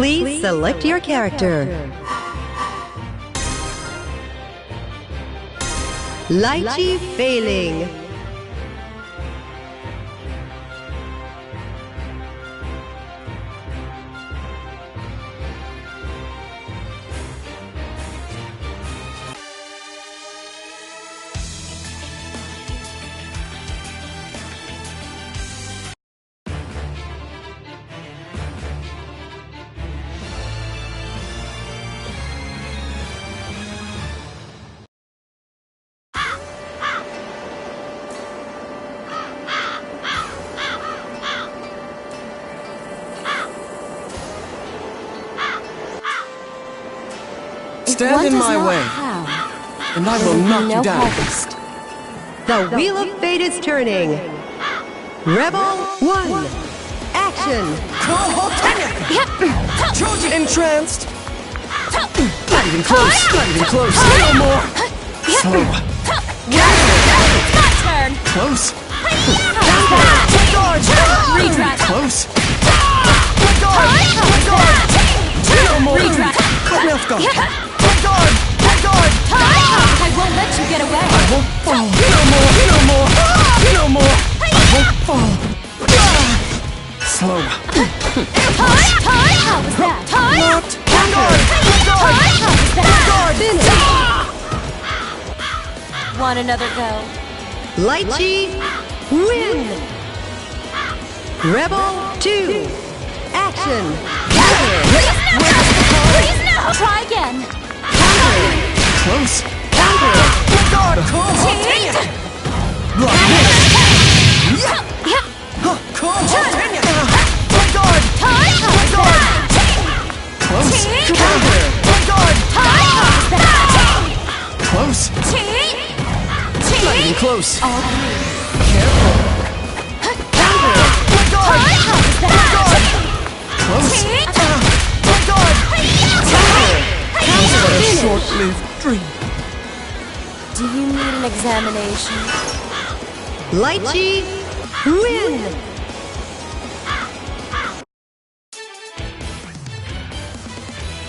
Please select your character. Litchi failing. Stand in my way, and I will knock you down. The Wheel of Fate is turning. Rebel 1, action! Entranced! Not even close, not even close, no more! Slow. My turn! Close. Redraft! Close. No more! Enough guard! I won't let you get away! I won't fall! No more! No more! No more! I won't fall! Slow. How was that? Blocked! Finish! Want another go? Litchi, win! Rebel 2, action! Please no! Try again! Close! Close! Not even close! Careful! Close! A short-lived dream. Do you need an examination? Litchi, win!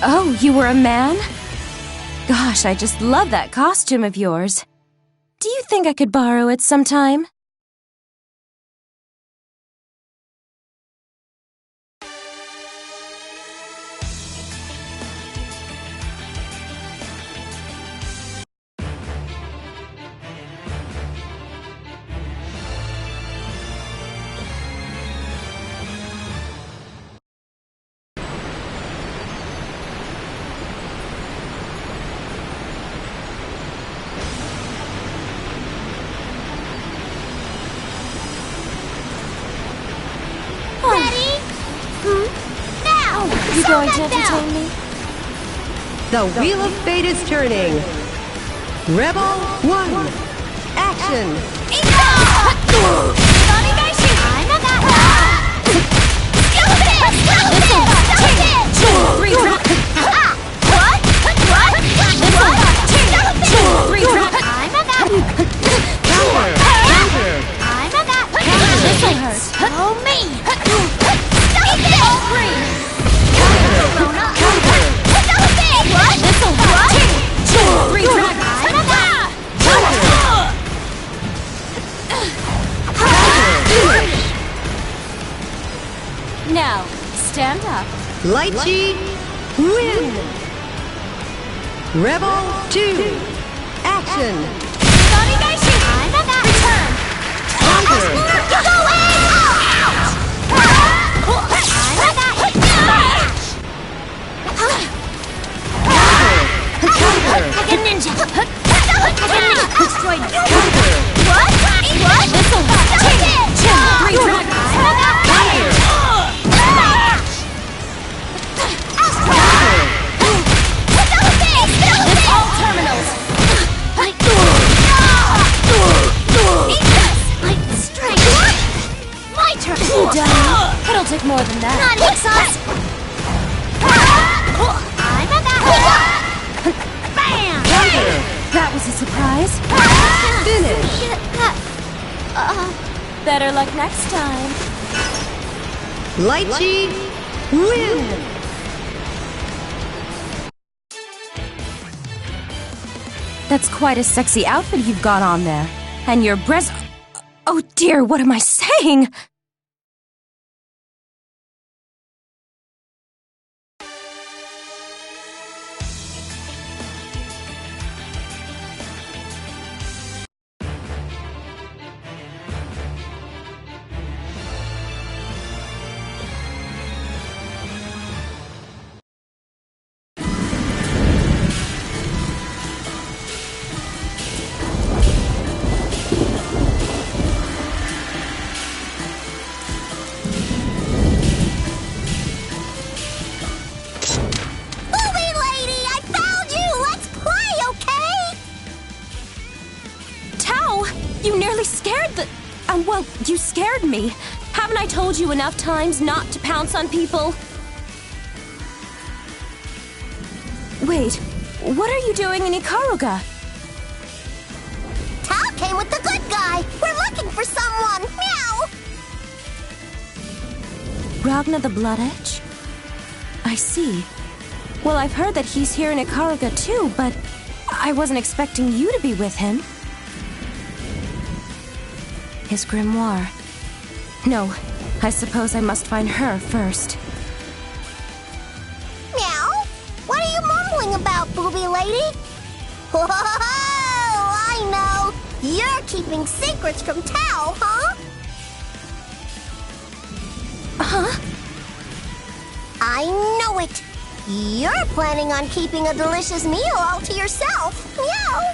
Oh, you were a man? Gosh, I just love that costume of yours. Do you think I could borrow it sometime? You going to entertain me? The Wheel of Fate is turning. Rebel 1, action! Now, stand up. Litchi, win! Rebel 2, action! Return! Like a ninja! Destroy this! What? This'll three dragons! All terminals! My turn! You done? It'll take more than that. Not exhaust! I'm a bam! That was a surprise. Finish! Better luck next time. Litchi, win! That's quite a sexy outfit you've got on there. And your breast... Oh dear, what am I saying? You nearly scared the... well, you scared me. Haven't I told you enough times not to pounce on people? Wait, what are you doing in Ikaruga? Tao came with the good guy. We're looking for someone. Meow! Ragna the Blood Edge? I see. Well, I've heard that he's here in Ikaruga too, but I wasn't expecting you to be with him. His grimoire. No, I suppose I must find her first. Meow? What are you mumbling about, booby lady? Whoa, I know! You're keeping secrets from Tao, huh? Huh? I know it! You're planning on keeping a delicious meal all to yourself. Meow!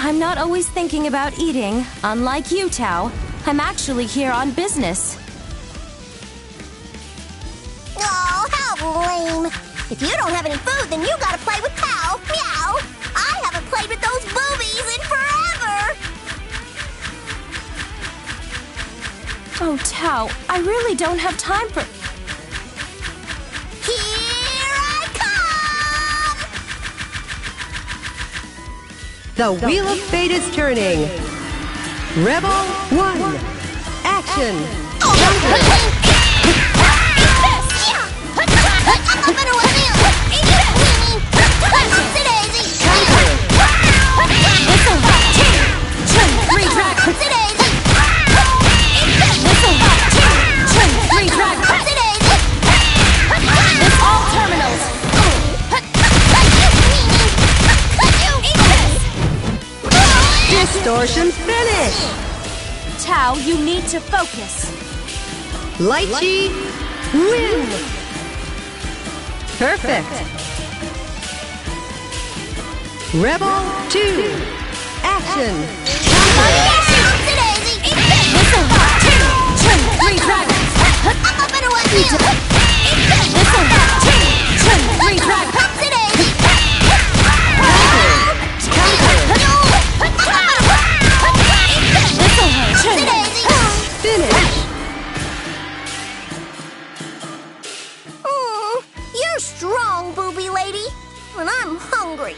I'm not always thinking about eating. Unlike you, Tao. I'm actually here on business. Oh, how lame. If you don't have any food, then you gotta play with Tao. Meow! I haven't played with those boobies in forever! Oh, Tao, I really don't have time for... Here I come! The Wheel of Fate is turning. Rebel 1. Action. Distortion finish! Tao, you need to focus. Litchi win! Perfect! Rebel 2. Action! You're strong, booby lady, and I'm hungry.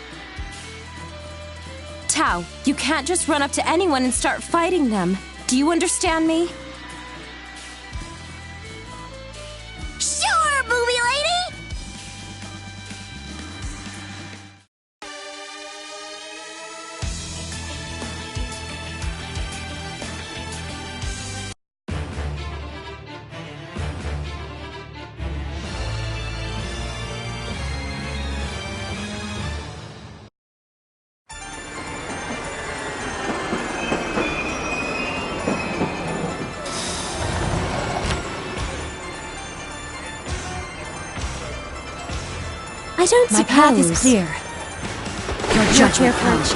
Tao, you can't just run up to anyone and start fighting them. Do you understand me? Sure, booby lady! I don't suppose... My path is clear. Your judgment counts.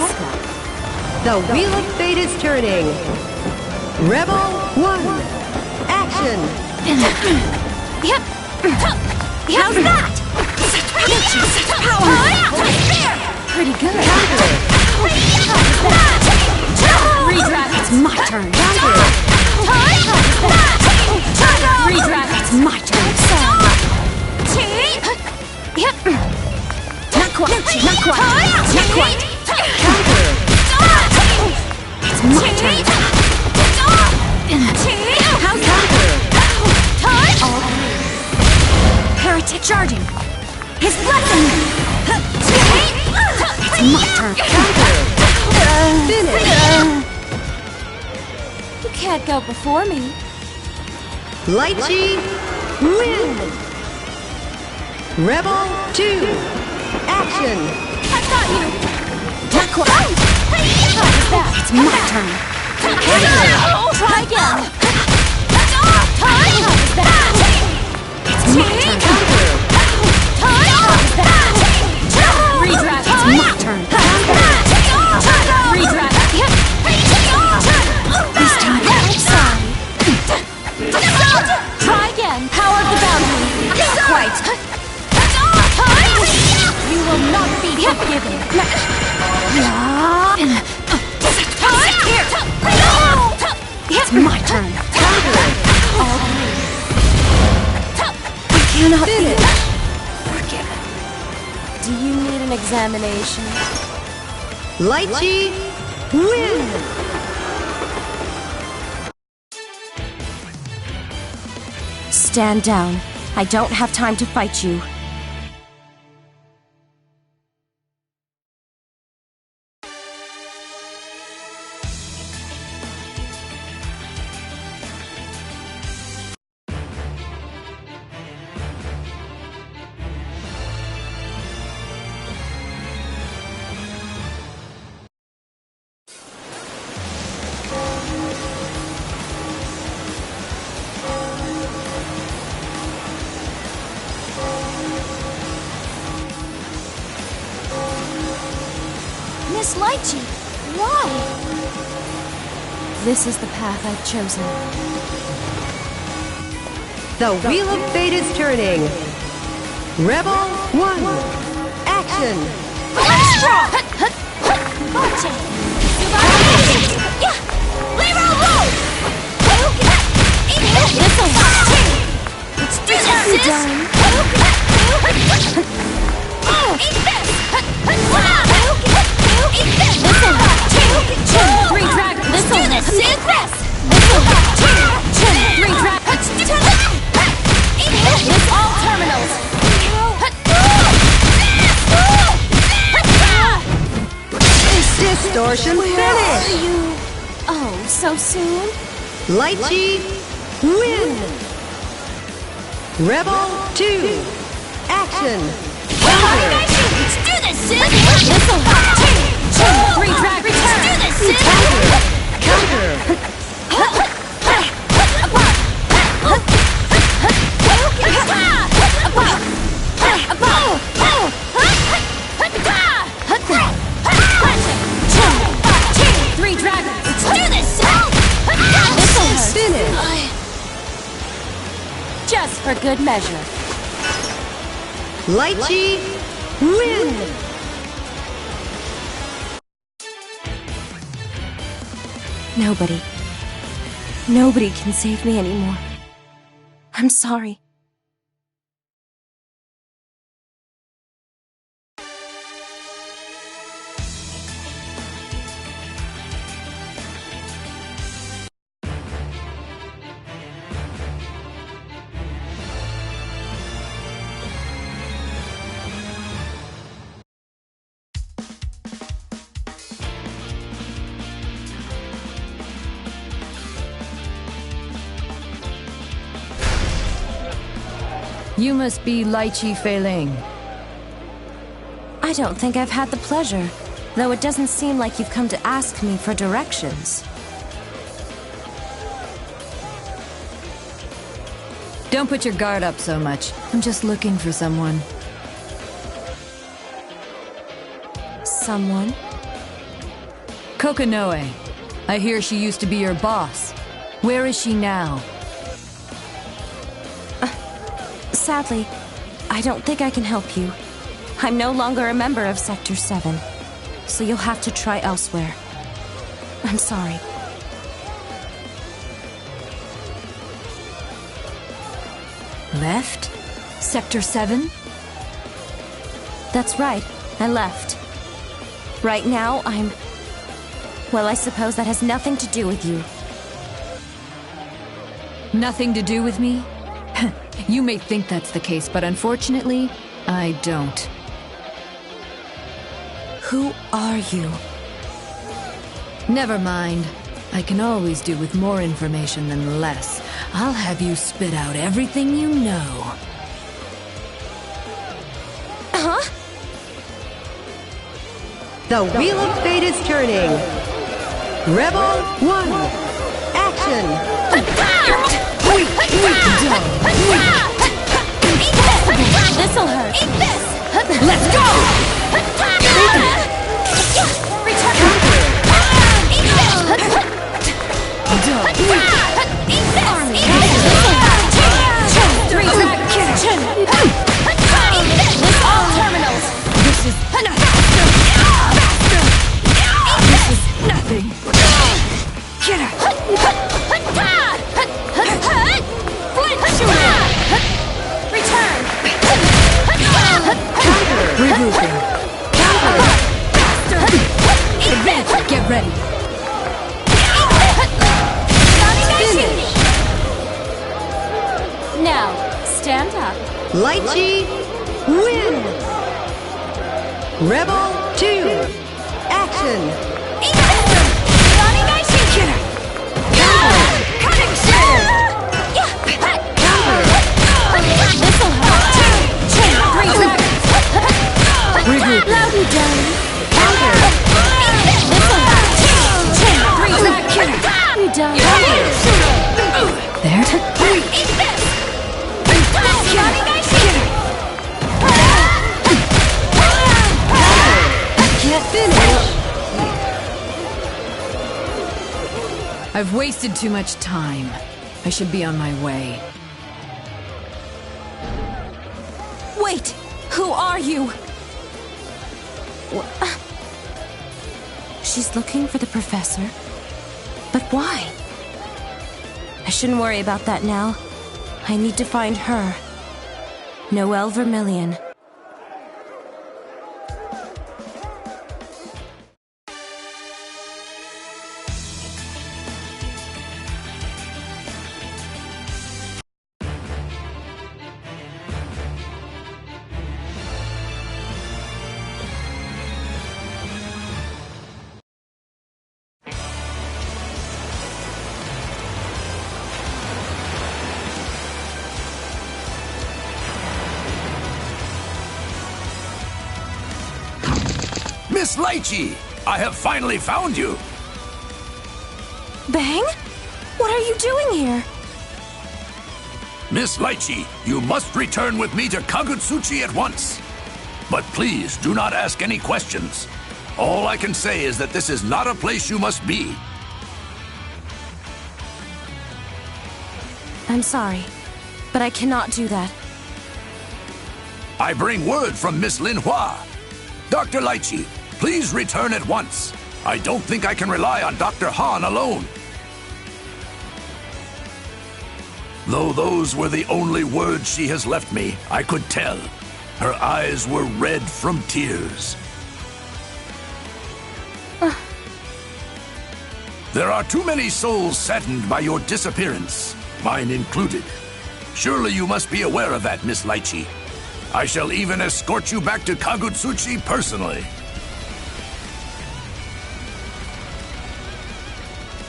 The Wheel of Fate is turning. Rebel 1. Action! Yep. How's that? Such power! Pretty good. Redraft, it's my turn. Redraft, it's my turn. Yep. Not quite. Not quite. Not quite. It's my turn. How's that? Heretic charging. His blessing. It's my turn. Finish. You can't go before me. Litchi, win. Rebel 2, action. I've got you. Not quite. How was that? It's my turn. Try again. How was that? It's my turn. Redraft. It's my turn. Redraft. This time, outside. Try again. Power of the boundary. Not quite. You will not be forgiven. It's my turn. All three. I cannot finish. Forgiven. Do you need an examination? Litchi, win. Stand down. I don't have time to fight you. Miss Litchi, why? This is the path I've chosen. The wheel of fate is turning. Rebel 1, action. Extra! Let's do this, all terminals. Distortion finish. Oh, so soon? Litchi, win. Rebel 2, action. Let's do this, Sid! Three drag return! Let's do this, Sid! Counter. Three dragons! Let's do this, Sid! Finish. Just for good measure. Litchi, win. Nobody can save me anymore. I'm sorry. You must be Litchi Fei-Ling. I don't think I've had the pleasure, though it doesn't seem like you've come to ask me for directions. Don't put your guard up so much. I'm just looking for someone. Someone? Kokonoe. I hear she used to be your boss. Where is she now? Sadly, I don't think I can help you. I'm no longer a member of Sector 7, so you'll have to try elsewhere. I'm sorry. Left? Sector 7? That's right, I left. Right now, well, I suppose that has nothing to do with you. Nothing to do with me? You may think that's the case, but unfortunately, I don't. Who are you? Never mind. I can always do with more information than less. I'll have you spit out everything you know. Huh? The Wheel of Fate is turning. Rebel 1. Action. This'll hurt. Eat this! Let's go! Return! Eat this! Eat this! Army! Three drag kitchen! Eat this! All terminals! This is nothing! Get her! Return! Regrouping! Advance! Get ready! Finish! Now, stand up. Litchi, win! Rebel 2. Action. I've wasted too much time. I should be on my way. Wait! Who are you? She's looking for the professor. But why? I shouldn't worry about that now. I need to find her. Noelle Vermillion. Miss Litchi, I have finally found you. Bang? What are you doing here? Miss Litchi, you must return with me to Kagutsuchi at once. But please do not ask any questions. All I can say is that this is not a place you must be. I'm sorry, but I cannot do that. I bring word from Miss Lin Hua. Dr. Litchi, please return at once. I don't think I can rely on Dr. Han alone. Though those were the only words she has left me, I could tell. Her eyes were red from tears. There are too many souls saddened by your disappearance, mine included. Surely you must be aware of that, Miss Litchi. I shall even escort you back to Kagutsuchi personally.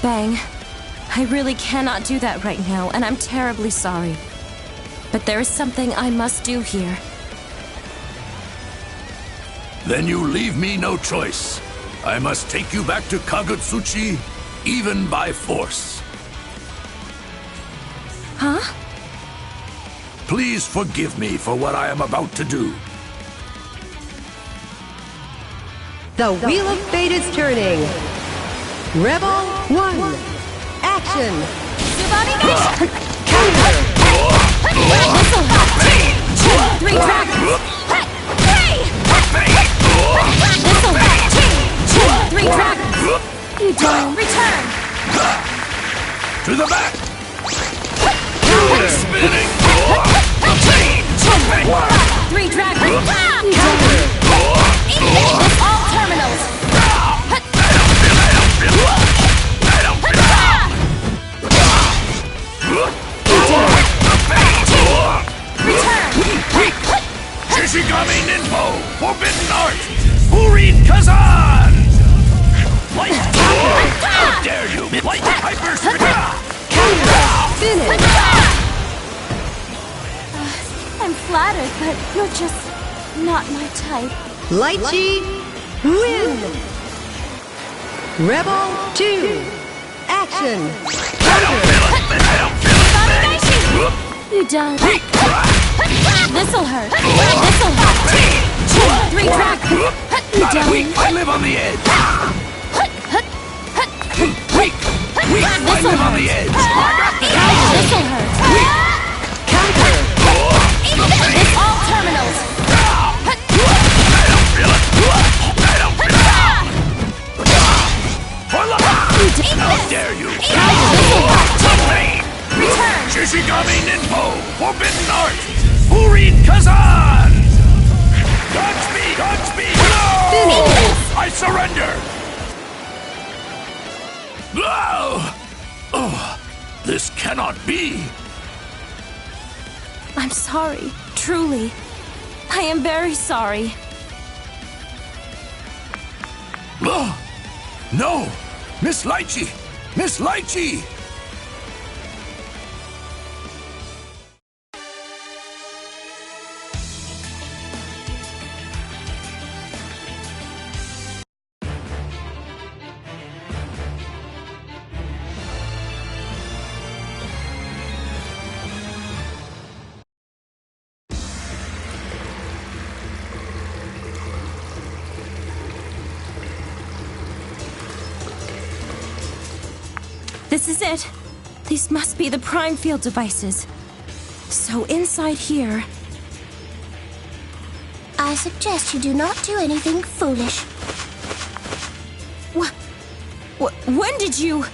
Bang. I really cannot do that right now, and I'm terribly sorry. But there is something I must do here. Then you leave me no choice. I must take you back to Kagutsuchi, even by force. Huh? Please forgive me for what I am about to do. The Wheel of Fate is turning. Rebel 1. Action. Three dragons. Three dragons. You don't return. To the back. Spinning. Three dragons. All terminals. Shishigami Ninpo, Forbidden Art. Urin Kazan! Light! How dare you! Light Hyper Finish. I'm flattered, but you're just not my type. Litchi, win. Rebel 2, action. You done? This'll hurt. This'll hurt. 3 track. You done? I live on the edge. Weak. I live on the edge. This'll hurt. It's all terminals. How dare you! Return. Shishigami Ninpo! Forbidden Art! Urin Kazan! Godspeed! No! I surrender! Oh, this cannot be! I'm sorry. Truly. I am very sorry. No! Miss Litchi! Miss Litchi! This is it. These must be the Prime Field devices. So inside here... I suggest you do not do anything foolish. When did you...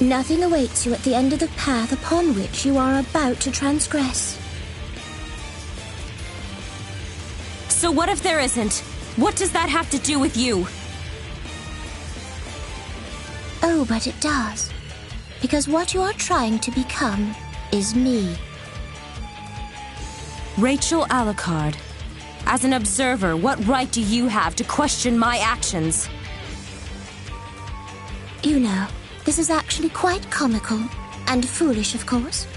Nothing awaits you at the end of the path upon which you are about to transgress. So what if there isn't? What does that have to do with you? Oh, but it does. Because what you are trying to become is me. Rachel Alucard. As an observer, what right do you have to question my actions? You know, this is actually quite comical. And foolish, of course.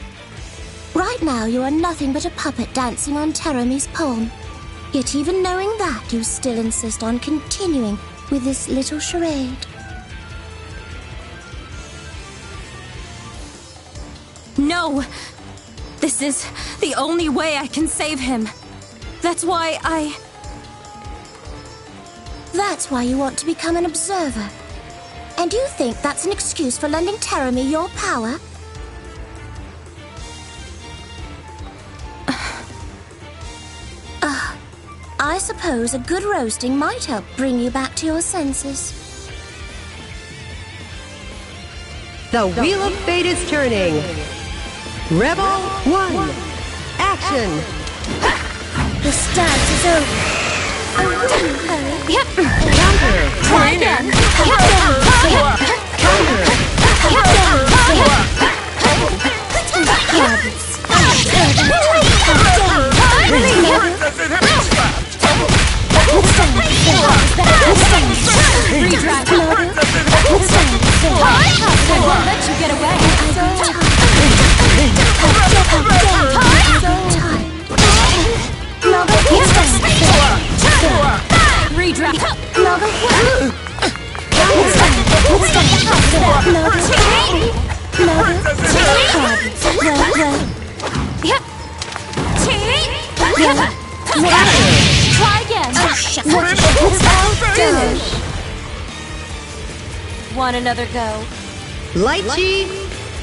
Right now, you are nothing but a puppet dancing on Terami's palm. Yet even knowing that, you still insist on continuing with this little charade. No! This is the only way I can save him. That's why That's why you want to become an observer. And you think that's an excuse for lending Terami your power? I suppose a good roasting might help bring you back to your senses. The Wheel of Fate is turning. Rebel 1, action. The dance is over. Oh, don't hurry. Yep. Counter. Try again. Redraft. I won't let you get away. Try again. Finish. Want another go? Litchi,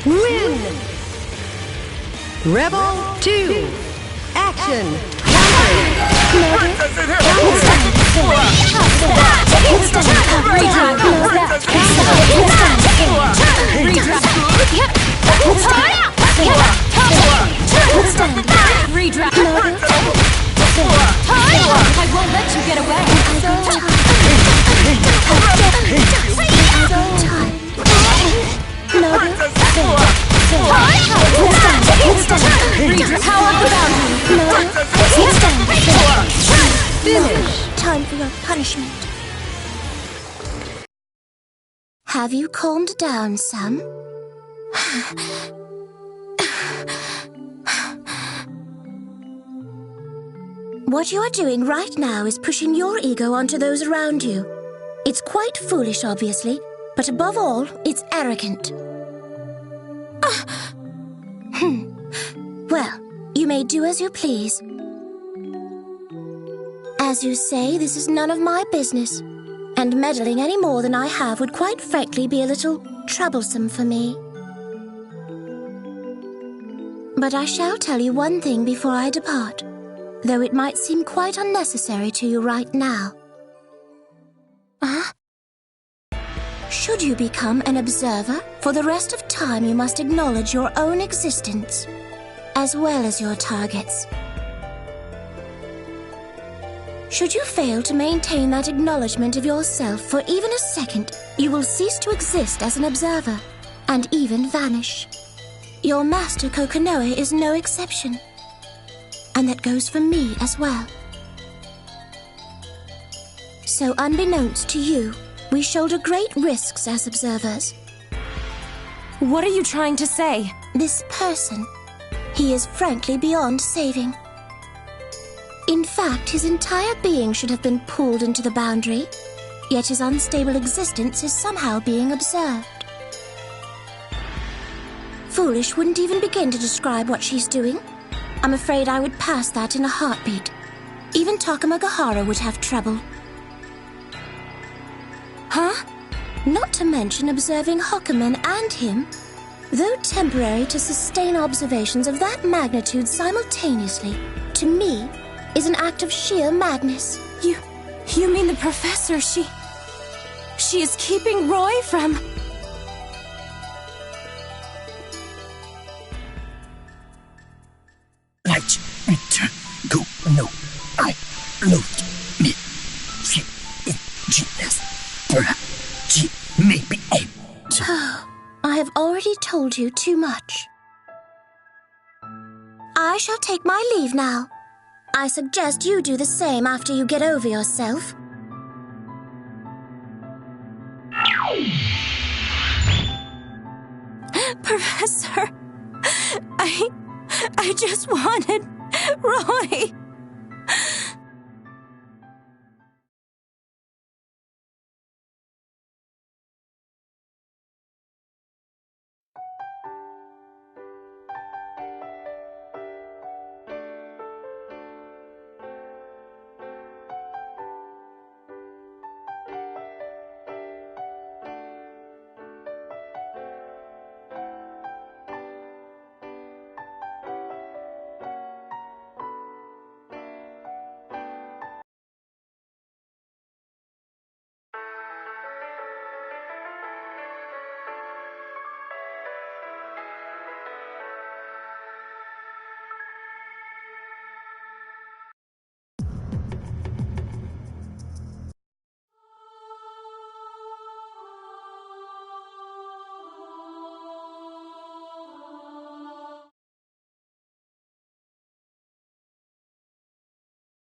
win. Rebel 2, action. I won't let you get away. How about you? Finish. time for your punishment. Have you calmed down some? What you are doing right now is pushing your ego onto those around you. It's quite foolish, obviously, but above all, it's arrogant. Well, you may do as you please. As you say, this is none of my business, and meddling any more than I have would quite frankly be a little troublesome for me. But I shall tell you one thing before I depart, though it might seem quite unnecessary to you right now. Should you become an observer, for the rest of time you must acknowledge your own existence, as well as your targets. Should you fail to maintain that acknowledgement of yourself for even a second, you will cease to exist as an observer, and even vanish. Your master Kokonoe is no exception. And that goes for me as well. So unbeknownst to you, we shoulder great risks as observers. What are you trying to say? This person, he is frankly beyond saving. In fact, his entire being should have been pulled into the boundary, yet his unstable existence is somehow being observed. Foolish wouldn't even begin to describe what she's doing. I'm afraid I would pass that in a heartbeat. Even Takamagahara would have trouble. Huh? Not to mention observing Hokuman and him, though temporary, to sustain observations of that magnitude simultaneously, to me, is an act of sheer madness. You mean the professor, she is keeping Roy from... Light, return, go, no, I loathed me. She is genius. Perhaps she may be able to... I have already told you too much. I shall take my leave now. I suggest you do the same after you get over yourself. Professor, I just wanted Roy.